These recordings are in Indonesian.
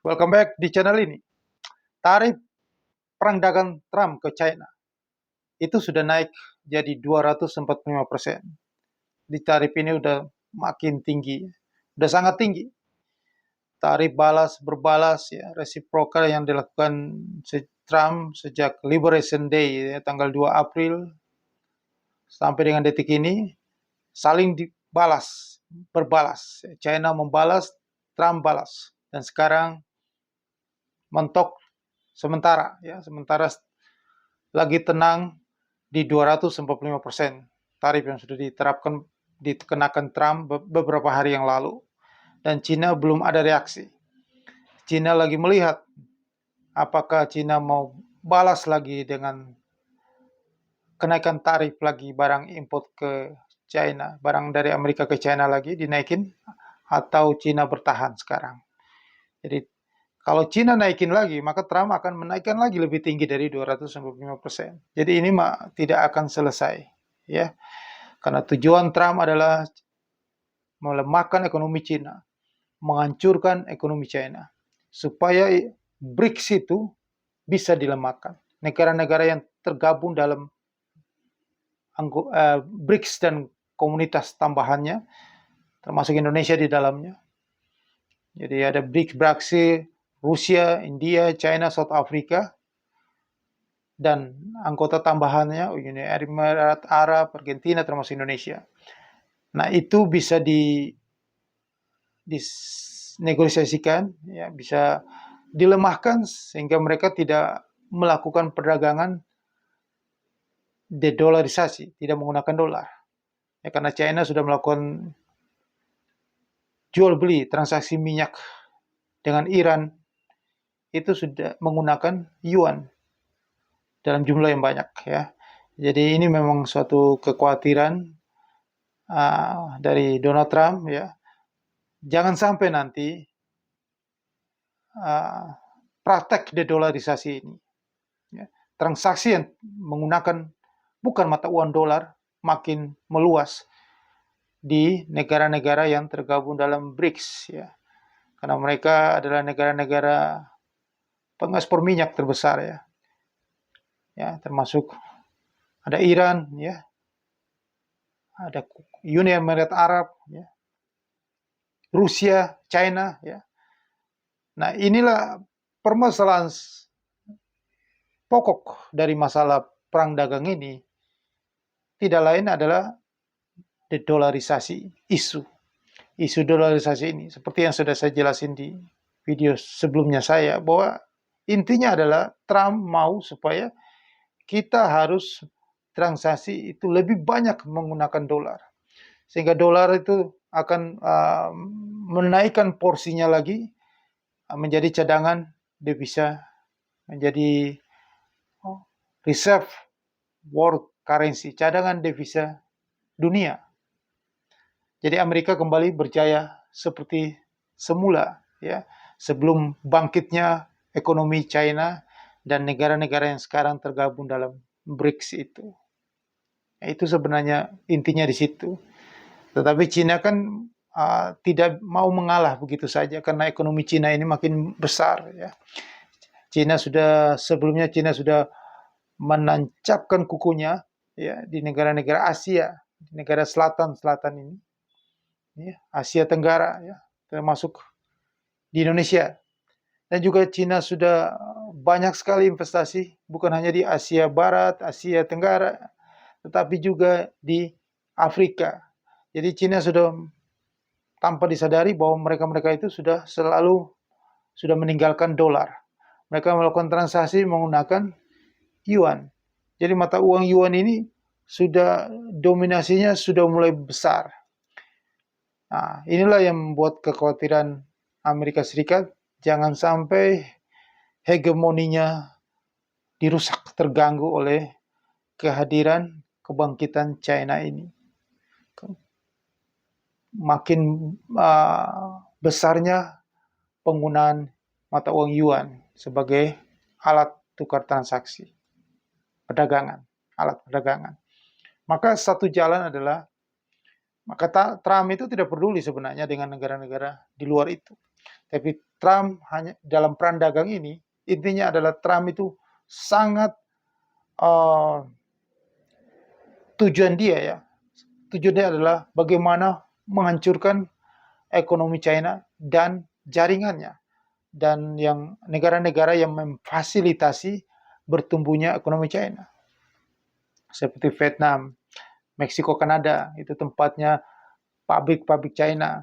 Welcome back di channel ini. Tarif perang dagang Trump ke China itu sudah naik jadi 245%. Di tarif ini udah makin tinggi, udah sangat tinggi. Tarif balas berbalas ya, reciprocal yang dilakukan Trump sejak Liberation Day ya, tanggal 2 April sampai dengan detik ini saling dibalas, berbalas. China membalas, Trump balas. Dan sekarang mentok sementara ya, sementara lagi tenang di 245% tarif yang sudah dikenakan Trump beberapa hari yang lalu, dan Cina belum ada reaksi. Cina lagi melihat apakah Cina mau balas lagi dengan kenaikan tarif lagi, barang import ke China, barang dari Amerika ke China lagi dinaikin, atau Cina bertahan sekarang. Jadi kalau Cina naikin lagi, maka Trump akan menaikkan lagi lebih tinggi dari 255%. Jadi ini tidak akan selesai, ya. Karena tujuan Trump adalah melemahkan ekonomi Cina, menghancurkan ekonomi China, supaya BRICS itu bisa dilemahkan. Negara-negara yang tergabung dalam BRICS dan komunitas tambahannya, termasuk Indonesia di dalamnya. Jadi ada BRICS, Brazil, Rusia, India, China, South Africa, dan anggota tambahannya Uni Emirat Arab, Argentina, termasuk Indonesia. Nah, itu bisa dinegosiasikan, ya, bisa dilemahkan sehingga mereka tidak melakukan perdagangan dedolarisasi, tidak menggunakan dolar. Ya, karena China sudah melakukan jual beli transaksi minyak dengan Iran itu sudah menggunakan yuan dalam jumlah yang banyak, ya. Jadi ini memang suatu kekhawatiran dari Donald Trump, ya. Jangan sampai nanti praktek dedolarisasi ini, ya, transaksi yang menggunakan bukan mata uang dolar makin meluas di negara-negara yang tergabung dalam BRICS, ya. Karena mereka adalah negara-negara pengekspor minyak terbesar, ya. Ya, termasuk ada Iran, ya. Ada Uni Emirat Arab, ya. Rusia, China, ya. Nah, inilah permasalahan pokok dari masalah perang dagang ini, tidak lain adalah dedolarisasi, isu dolarisasi ini. Seperti yang sudah saya jelasin di video sebelumnya saya, bahwa intinya adalah Trump mau supaya kita harus transaksi itu lebih banyak menggunakan dolar, sehingga dolar itu akan menaikkan porsinya lagi menjadi cadangan devisa, menjadi reserve world currency, cadangan devisa dunia. Jadi Amerika kembali berjaya seperti semula, ya, sebelum bangkitnya ekonomi China dan negara-negara yang sekarang tergabung dalam BRICS itu. Ya, itu sebenarnya intinya di situ. Tetapi China kan tidak mau mengalah begitu saja, karena ekonomi China ini makin besar, ya. Sebelumnya China sudah menancapkan kukunya, ya, di negara-negara Asia, negara selatan ini, ya, Asia Tenggara, ya, termasuk di Indonesia. Dan juga China sudah banyak sekali investasi, bukan hanya di Asia Barat, Asia Tenggara, tetapi juga di Afrika. Jadi China sudah, tanpa disadari, bahwa mereka itu sudah meninggalkan dolar. Mereka melakukan transaksi menggunakan yuan. Jadi mata uang yuan ini sudah dominasinya sudah mulai besar. Nah, inilah yang membuat kekhawatiran Amerika Serikat, jangan sampai hegemoninya dirusak, terganggu oleh kehadiran kebangkitan China ini. Makin besarnya penggunaan mata uang yuan sebagai alat tukar transaksi perdagangan, alat perdagangan. Maka satu jalan adalah, maka Trump itu tidak peduli sebenarnya dengan negara-negara di luar itu. Tapi Trump hanya dalam perang dagang ini, intinya adalah Trump itu sangat uh, tujuan dia adalah bagaimana menghancurkan ekonomi China dan jaringannya, dan yang negara-negara yang memfasilitasi bertumbuhnya ekonomi China seperti Vietnam, Meksiko, Kanada, itu tempatnya pabrik-pabrik China.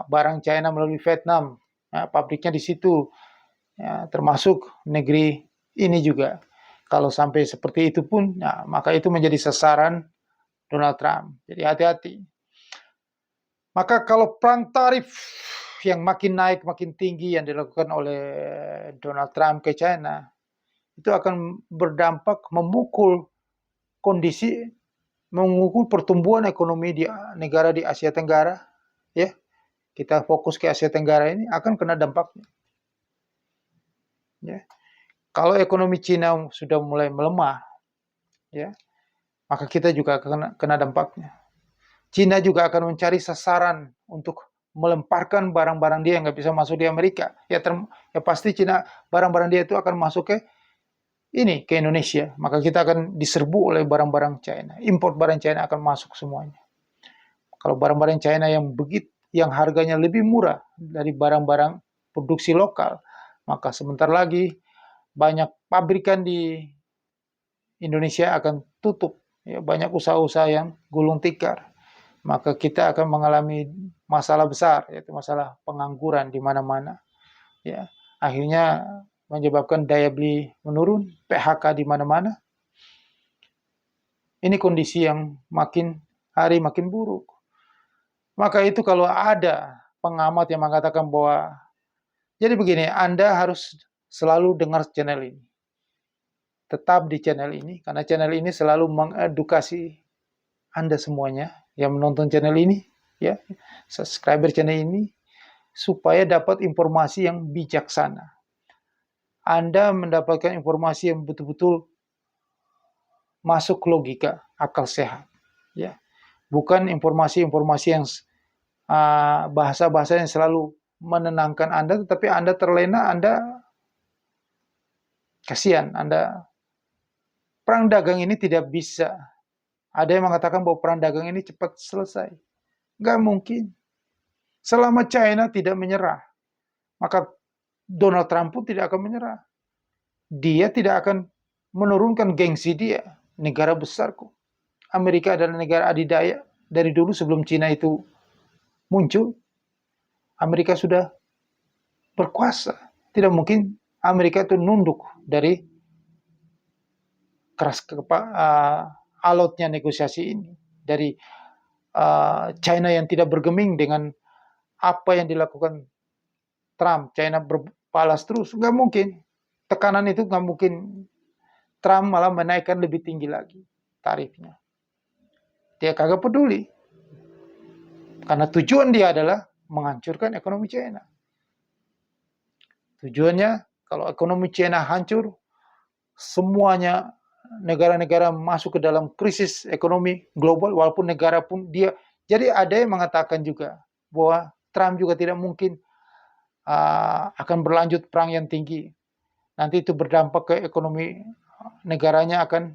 Barang China melalui Vietnam, pabriknya di situ, termasuk negeri ini juga. Kalau sampai seperti itu pun, maka itu menjadi sasaran Donald Trump. Jadi hati-hati. Maka kalau perang tarif yang makin naik, makin tinggi yang dilakukan oleh Donald Trump ke China, itu akan berdampak memukul kondisi, memukul pertumbuhan ekonomi di negara di Asia Tenggara. Ya, kita fokus ke Asia Tenggara ini akan kena dampaknya. Ya. Kalau ekonomi Cina sudah mulai melemah, ya, maka kita juga akan kena dampaknya. Cina juga akan mencari sasaran untuk melemparkan barang-barang dia yang nggak bisa masuk di Amerika. Ya pasti Cina, barang-barang dia itu akan masuk ke Indonesia. Maka kita akan diserbu oleh barang-barang China. Import barang China akan masuk semuanya. Kalau barang-barang China yang harganya lebih murah dari barang-barang produksi lokal, maka sebentar lagi banyak pabrikan di Indonesia akan tutup. Ya, banyak usaha-usaha yang gulung tikar. Maka kita akan mengalami masalah besar, yaitu masalah pengangguran di mana-mana. Ya, akhirnya menyebabkan daya beli menurun, PHK di mana-mana. Ini kondisi yang makin hari makin buruk. Maka itu kalau ada pengamat yang mengatakan bahwa, jadi begini, Anda harus selalu dengar channel ini. Tetap di channel ini, karena channel ini selalu mengedukasi Anda semuanya yang menonton channel ini, ya, subscriber channel ini, supaya dapat informasi yang bijaksana. Anda mendapatkan informasi yang betul-betul masuk logika, akal sehat, ya. Bukan informasi-informasi yang bahasa-bahasa yang selalu menenangkan Anda, tetapi Anda terlena, Anda kasihan, Anda perang dagang ini tidak bisa. Ada yang mengatakan bahwa perang dagang ini cepat selesai. Nggak mungkin. Selama China tidak menyerah, maka Donald Trump pun tidak akan menyerah. Dia tidak akan menurunkan gengsi dia. Negara besar kok. Amerika adalah negara adidaya. Dari dulu sebelum China itu muncul, Amerika sudah berkuasa. Tidak mungkin Amerika itu nunduk dari keras alotnya negosiasi ini. Dari China yang tidak bergeming dengan apa yang dilakukan Trump. China berbalas terus. Nggak mungkin. Tekanan itu nggak mungkin. Trump malah menaikkan lebih tinggi lagi tarifnya. Dia kagak peduli. Karena tujuan dia adalah menghancurkan ekonomi China. Tujuannya, kalau ekonomi China hancur, semuanya negara-negara masuk ke dalam krisis ekonomi global, walaupun negara pun dia. Jadi ada yang mengatakan juga bahwa Trump juga tidak mungkin akan berlanjut perang yang tinggi. Nanti itu berdampak ke ekonomi negaranya akan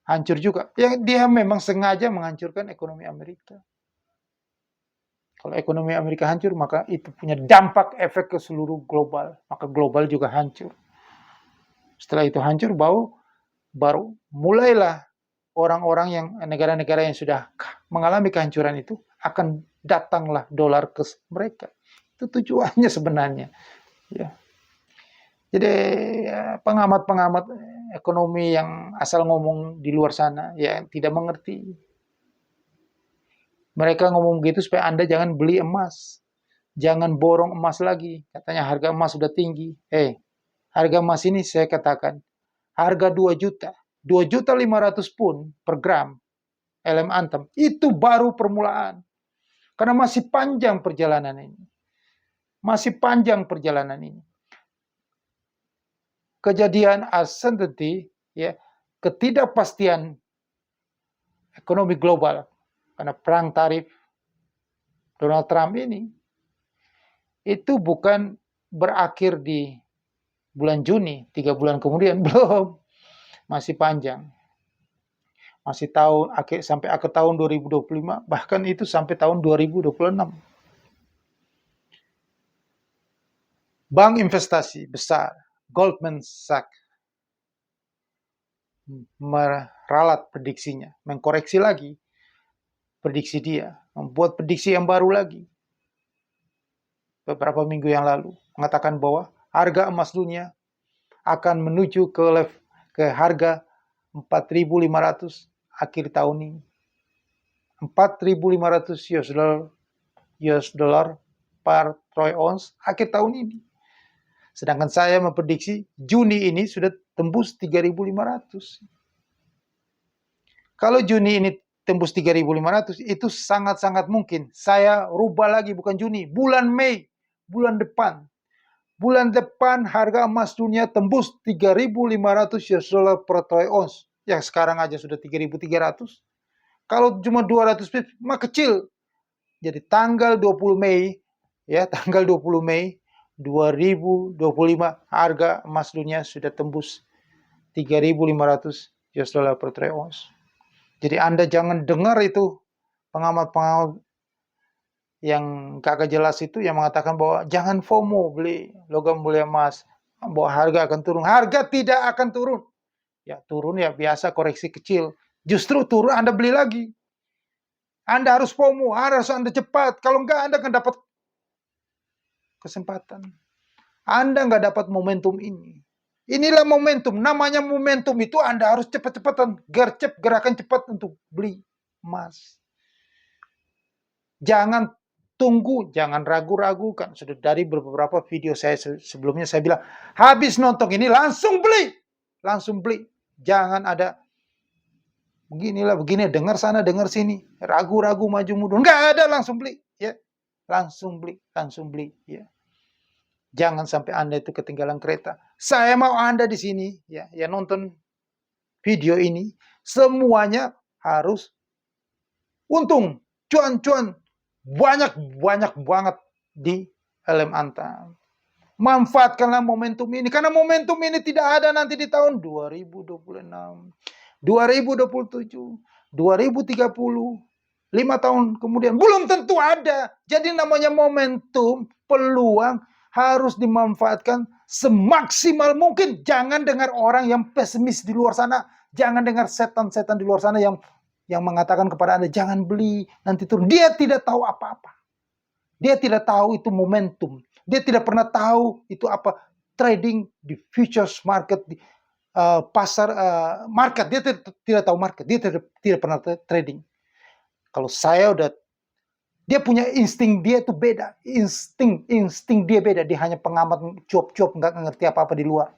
hancur juga. Yang dia memang sengaja menghancurkan ekonomi Amerika. Kalau ekonomi Amerika hancur, maka itu punya dampak efek ke seluruh global. Maka global juga hancur. Setelah itu hancur, baru mulailah orang-orang yang negara-negara yang sudah mengalami kehancuran itu akan datanglah dolar ke mereka. Itu tujuannya sebenarnya. Ya. Jadi pengamat-pengamat ekonomi yang asal ngomong di luar sana, ya tidak mengerti. Mereka ngomong begitu supaya Anda jangan beli emas. Jangan borong emas lagi. Katanya harga emas sudah tinggi. Harga emas ini saya katakan, harga 2 juta. 2.500.000 pun per gram LM Antam. Itu baru permulaan. Karena masih panjang perjalanan ini. Masih panjang perjalanan ini. Kejadian uncertainty, ya, ketidakpastian ekonomi global karena perang tarif Donald Trump ini itu bukan berakhir di bulan Juni, 3 bulan kemudian, belum. Masih panjang. Masih sampai akhir tahun 2025, bahkan itu sampai tahun 2026. Bank investasi besar, Goldman Sachs, meralat prediksinya, mengkoreksi lagi prediksi dia, membuat prediksi yang baru lagi. Beberapa minggu yang lalu, mengatakan bahwa harga emas dunia akan menuju ke harga 4.500 akhir tahun ini. 4.500 US dollar per troy ounce akhir tahun ini. Sedangkan saya memprediksi Juni ini sudah tembus 3.500. Kalau Juni ini tembus 3.500, itu sangat-sangat mungkin saya rubah lagi, bukan Juni, bulan Mei, bulan depan. Bulan depan harga emas dunia tembus 3.500 US dollar per troy ounce. Yang sekarang aja sudah 3.300. Kalau cuma 200 pips, mah kecil. Jadi tanggal 20 Mei, ya, tanggal 20 Mei 2025 harga emas dunia sudah tembus 3.500 US dollar per troy ounce. Jadi Anda jangan dengar itu pengamat-pengamat yang kagak jelas itu yang mengatakan bahwa jangan FOMO beli logam mulia emas, bahwa harga akan turun. Harga tidak akan turun. Ya turun ya biasa, koreksi kecil. Justru turun Anda beli lagi. Anda harus FOMO, harus Anda cepat. Kalau enggak Anda akan dapat kesempatan. Anda enggak dapat momentum ini. Inilah momentum. Namanya momentum itu Anda harus cepat-cepatan. Gercep, gerakan cepat untuk beli emas. Jangan tunggu, jangan ragu-ragu. Kan sudah dari beberapa video saya sebelumnya saya bilang, habis nonton ini langsung beli. Langsung beli. Jangan ada beginilah, begini, dengar sana, dengar sini. Ragu-ragu, maju mundur. Enggak ada, langsung beli. Ya. Langsung beli, ya. Jangan sampai Anda itu ketinggalan kereta. Saya mau Anda di sini, ya nonton video ini, semuanya harus untung, cuan-cuan, banyak banget di LM Antam. Manfaatkanlah momentum ini, karena momentum ini tidak ada nanti di tahun 2026, 2027, 2030, 5 tahun kemudian. Belum tentu ada. Jadi namanya momentum, peluang, harus dimanfaatkan semaksimal mungkin. Jangan dengar orang yang pesimis di luar sana. Jangan dengar setan-setan di luar sana yang mengatakan kepada Anda, jangan beli, nanti turun. Dia tidak tahu apa-apa. Dia tidak tahu itu momentum. Dia tidak pernah tahu itu apa trading di futures market, di pasar market. Dia tidak tahu market. Dia tidak pernah trading. Kalau saya udah, dia punya insting, dia itu beda. Insting dia beda. Dia hanya pengamat cuap-cuap, nggak ngerti apa-apa di luar.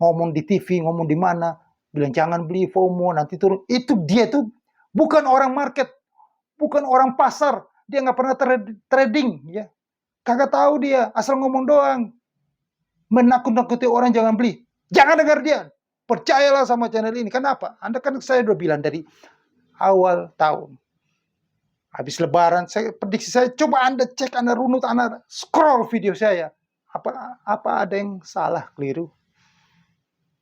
Ngomong di TV, ngomong di mana, bilang jangan beli FOMO, nanti turun. Itu dia tuh bukan orang market, bukan orang pasar. Dia nggak pernah trading, ya. Kagak tahu dia, asal ngomong doang. Menakut-nakuti orang jangan beli. Jangan dengar dia. Percayalah sama channel ini. Kenapa? Anda kan saya udah bilang dari awal tahun. Habis lebaran, prediksi saya, coba Anda cek, Anda runut, Anda scroll video saya. Apa ada yang salah, keliru?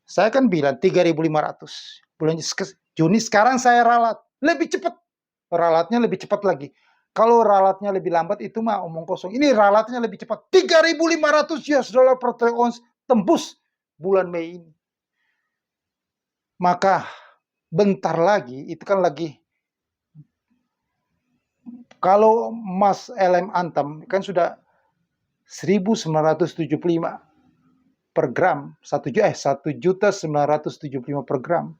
Saya kan bilang 3.500. Bulan Juni sekarang saya ralat. Lebih cepat. Ralatnya lebih cepat lagi. Kalau ralatnya lebih lambat itu mah omong kosong. Ini ralatnya lebih cepat. 3.500 US dollar per troy ounce tembus bulan Mei ini. Maka bentar lagi, itu kan lagi, kalau emas LM Antam kan sudah 1.975 per gram, 1.975 per gram.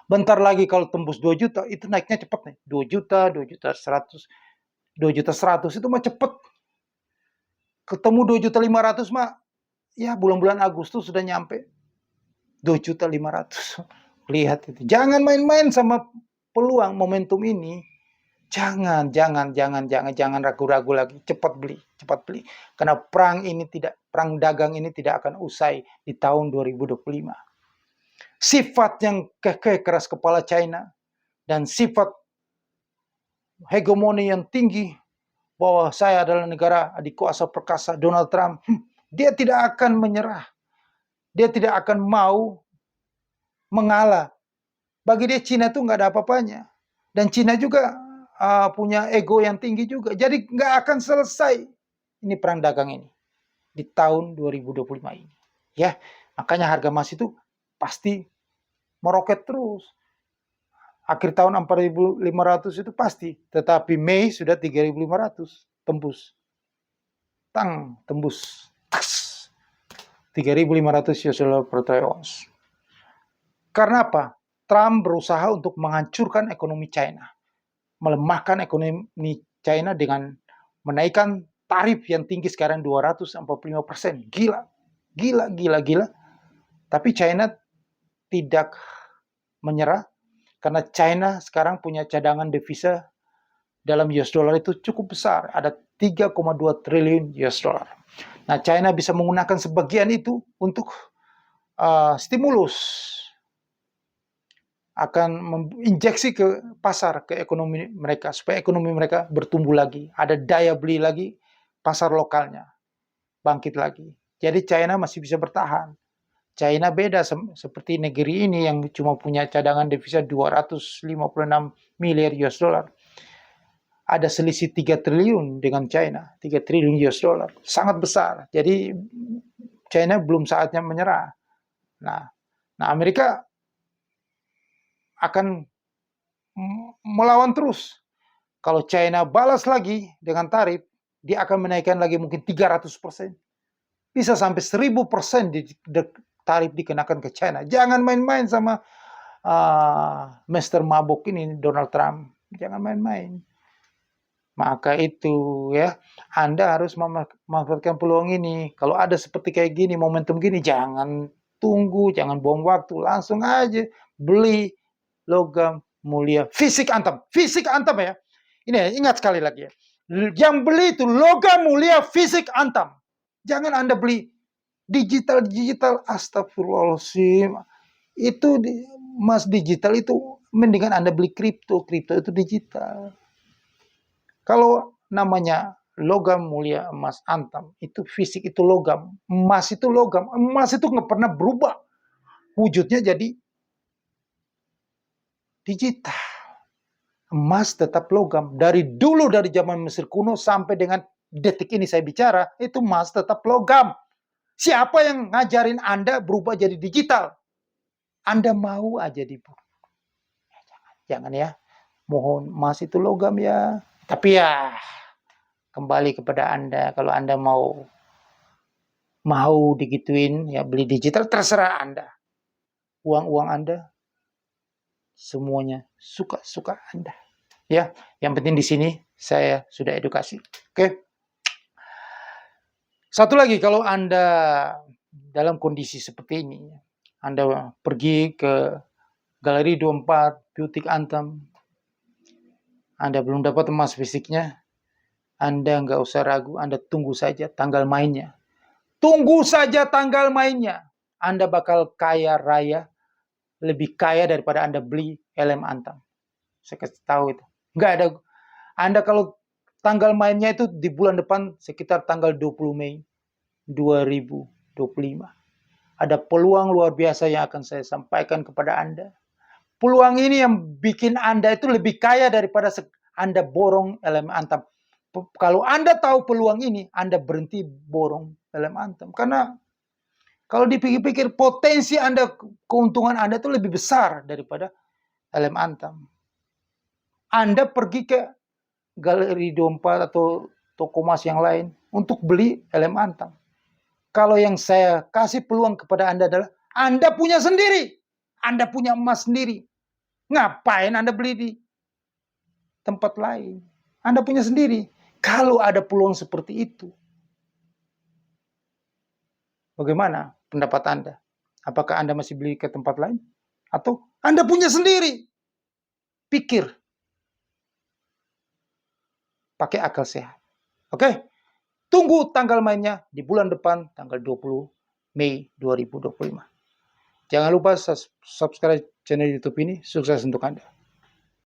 Bentar lagi kalau tembus 2 juta, itu naiknya cepat nih. 2 juta, 2 juta 100, 2 juta 100 itu mah cepet. Ketemu 2 juta 500 mah, ya bulan-bulan Agustus sudah nyampe 2 juta 500. Lihat itu. Jangan main-main sama peluang momentum ini. Jangan ragu-ragu lagi. Cepat beli. Karena perang dagang ini tidak akan usai di tahun 2025. Sifat yang kekeh keras kepala China dan sifat hegemoni yang tinggi, bahwa saya adalah negara adik kuasa perkasa Donald Trump, dia tidak akan menyerah. Dia tidak akan mau mengalah. Bagi dia Cina itu nggak ada apa-apanya. Dan Cina juga punya ego yang tinggi juga. Jadi nggak akan selesai ini perang dagang ini di tahun 2025 ini. Ya, makanya harga emas itu pasti meroket terus. Akhir tahun 4.500 itu pasti. Tetapi Mei sudah 3.500 tembus. Tembus. 3.500 US dollar per troy ounce. Karena apa? Trump berusaha untuk menghancurkan ekonomi China. Melemahkan ekonomi China dengan menaikkan tarif yang tinggi sekarang 245%. Gila. Tapi China tidak menyerah karena China sekarang punya cadangan devisa dalam US dollar itu cukup besar. Ada 3,2 triliun US dollar. Nah, China bisa menggunakan sebagian itu untuk stimulus, akan menginjeksi ke pasar, ke ekonomi mereka, supaya ekonomi mereka bertumbuh lagi, ada daya beli lagi, pasar lokalnya bangkit lagi. Jadi China masih bisa bertahan. China beda seperti negeri ini yang cuma punya cadangan devisa 256 miliar US dollar. Ada selisih 3 triliun dengan China, 3 triliun US dollar. Sangat besar. Jadi China belum saatnya menyerah. Nah Amerika akan melawan terus. Kalau China balas lagi dengan tarif, dia akan menaikkan lagi mungkin 300%. Bisa sampai 1.000% tarif dikenakan ke China. Jangan main-main sama Mr. Mabok ini, Donald Trump. Jangan main-main. Maka itu ya, Anda harus memanfaatkan peluang ini. Kalau ada seperti kayak gini, momentum gini, jangan tunggu, jangan buang waktu. Langsung aja beli logam mulia fisik antam. Fisik antam ya. Ini ya, ingat sekali lagi ya. Yang beli itu logam mulia fisik antam. Jangan Anda beli digital, astagfirullahaladzim. Itu emas digital itu mendingan Anda beli kripto itu digital. Kalau namanya logam mulia emas antam, itu fisik, itu logam. Emas itu logam. Emas itu nggak pernah berubah. Wujudnya jadi digital. Emas tetap logam. Dari dulu, dari zaman Mesir kuno sampai dengan detik ini saya bicara, itu emas tetap logam. Siapa yang ngajarin Anda berubah jadi digital? Anda mau aja dibunuh. Jangan ya. Mohon, emas itu logam ya. Tapi ya, kembali kepada Anda. Kalau Anda mau digituin, ya beli digital, terserah Anda. Uang Anda, semuanya suka Anda. Ya, yang penting di sini saya sudah edukasi. Oke. Satu lagi, kalau Anda dalam kondisi seperti ini, Anda pergi ke Galeri 24, Butik Antam, Anda belum dapat emas fisiknya, Anda nggak usah ragu, Anda tunggu saja tanggal mainnya. Tunggu saja tanggal mainnya. Anda bakal kaya raya, lebih kaya daripada Anda beli LM Antam. Saya kasih tahu itu. Nggak ada. Anda kalau tanggal mainnya itu di bulan depan sekitar tanggal 20 Mei 2025. Ada peluang luar biasa yang akan saya sampaikan kepada Anda. Peluang ini yang bikin Anda itu lebih kaya daripada Anda borong LM Antam. Kalau Anda tahu peluang ini, Anda berhenti borong LM Antam. Karena kalau dipikir-pikir, potensi Anda, keuntungan Anda itu lebih besar daripada LM Antam. Anda pergi ke Galeri 24 atau toko emas yang lain untuk beli LM Antam. Kalau yang saya kasih peluang kepada Anda adalah Anda punya sendiri. Anda punya emas sendiri. Ngapain Anda beli di tempat lain? Anda punya sendiri. Kalau ada peluang seperti itu, bagaimana pendapat Anda? Apakah Anda masih beli ke tempat lain? Atau Anda punya sendiri? Pikir. Pakai akal sehat. Oke? Tunggu tanggal mainnya di bulan depan, tanggal 20 Mei 2025. Jangan lupa subscribe channel YouTube ini. Sukses untuk Anda.